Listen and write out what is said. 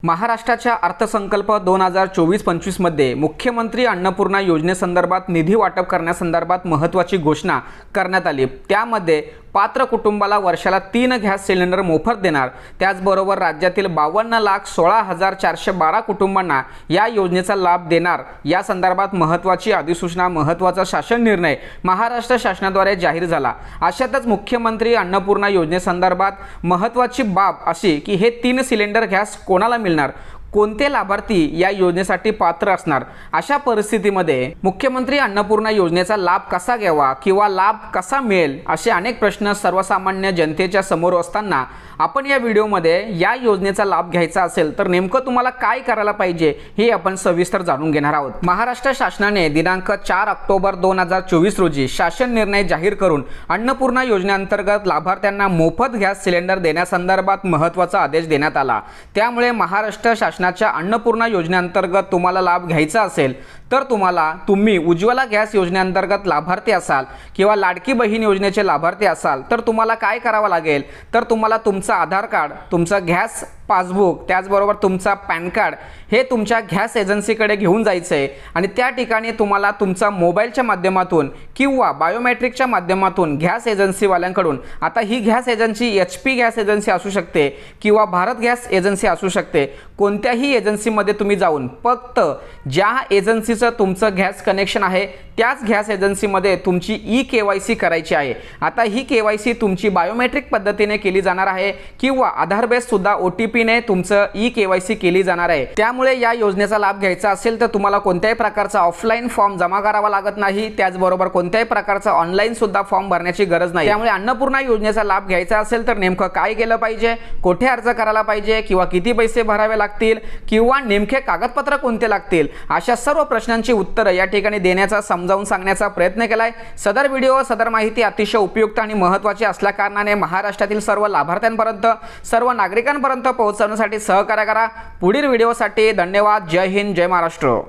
महाराष्ट्राच्या अर्थसंकल्प 2024-25 मध्ये मुख्यमंत्री अन्नपूर्णा योजनेसंदर्भात निधी वाटप करण्यासंदर्भात महत्त्वाची घोषणा करण्यात आली। त्यामध्ये पात्र कुटुंबाला वर्षाला 3 गॅस सिलेंडर मोफत देणार। त्याचबरोबर राज्यातील 52,16,412 कुटुंबांना या योजनेचा लाभ देणार। या संदर्भात महत्त्वाची अधिसूचना, महत्त्वाचा शासन निर्णय महाराष्ट्र शासनाद्वारे जाहीर झाला। अशातच मुख्यमंत्री अन्नपूर्णा योजनेसंदर्भात महत्त्वाची बाब अशी की हे 3 सिलेंडर गॅस कोणाला मिळणार, कोणते लाभार्थी या योजनेसाठी पात्र असणार। अशा परिस्थितीमध्ये मुख्यमंत्री अन्नपूर्णा योजनेचा लाभ कसा घ्यावा किंवा लाभ कसा मिळेल असे अनेक प्रश्न सर्वसामान्य जनतेच्या समोर असताना आपण या व्हिडिओमध्ये या योजनेचा लाभ घ्यायचा असेल तर नेमकं तुम्हाला काय करायला पाहिजे हे आपण सविस्तर जाणून घेणार आहोत। महाराष्ट्र शासनाने दिनांक 4 ऑक्टोबर 2024 रोजी शासन निर्णय जाहीर करून अन्नपूर्णा योजनेअंतर्गत लाभार्थ्यांना मोफत गॅस सिलेंडर देण्यासंदर्भात महत्त्वाचा आदेश देण्यात आला। त्यामुळे महाराष्ट्र शासनाच्या अन्नपूर्णा योजनेअंतर्गत तुम्हाला लाभ घ्यायचा असेल तर तुम्ही उज्ज्वला गॅस योजनेअंतर्गत लाभार्थी असाल किंवा लाडकी बहीण योजनेचे लाभार्थी असाल तर तुम्हाला काय करावं लागेल तर तुम्हाला तुमचा आधार कार्ड, तुमचा गॅस पासबुक, त्याचबरोबर तुमचा पॅन कार्ड हे तुमच्या गॅस एजन्सीकडे घेऊन जायचं आहे आणि त्या ठिकाणी तुम्हाला तुमचा मोबाईलच्या माध्यमातून किंवा बायोमेट्रिकच्या माध्यमातून गॅस एजन्सीवाल्यांकडून, आता ही gas agency HP gas agency असू शकते किंवा भारत गॅस एजन्सी असू शकते, कोणत्याही एजन्सीमध्ये तुम्ही जाऊन फक्त ज्या एजन्सीचं तुमचं गॅस कनेक्शन आहे त्याच गॅस एजन्सीमध्ये तुमची KYC करायची आहे। आता ही KYC तुमची बायोमेट्रिक पद्धतीने केली जाणार आहे किंवा आधार बेस सुद्धा OTP ने तुमचं KYC केली जाणार आहे। त्यामुळे या योजनेचा लाभ घ्यायचा असेल तर तुम्हाला कोणत्याही प्रकारचा ऑफलाईन फॉर्म जमा करावा लागत नाही, त्याचबरोबर कोणत्याही प्रकारचा ऑनलाईन सुद्धा फॉर्म भरण्याची गरज नाही। त्यामुळे अन्नपूर्णा योजनेचा लाभ घ्यायचा असेल तर नेमकं काय केलं पाहिजे, कुठे अर्ज करायला पाहिजे किंवा किती पैसे भरावे लागतील किंवा नेमके कागदपत्र कोणते लागतील, अशा सर्व प्रश्नांची उत्तरं या ठिकाणी देण्याचा समजावून सांगण्याचा प्रयत्न केलाय। सदर व्हिडिओ, सदर माहिती अतिशय उपयुक्त आणि महत्त्वाची असल्या कारणाने महाराष्ट्रातील सर्व लाभार्थ्यांपर्यंत, सर्व नागरिकांपर्यंत पोहोचवण्यासाठी सहकार्य करा। पुढील व्हिडिओसाठी धन्यवाद। जय हिंद, जय महाराष्ट्र।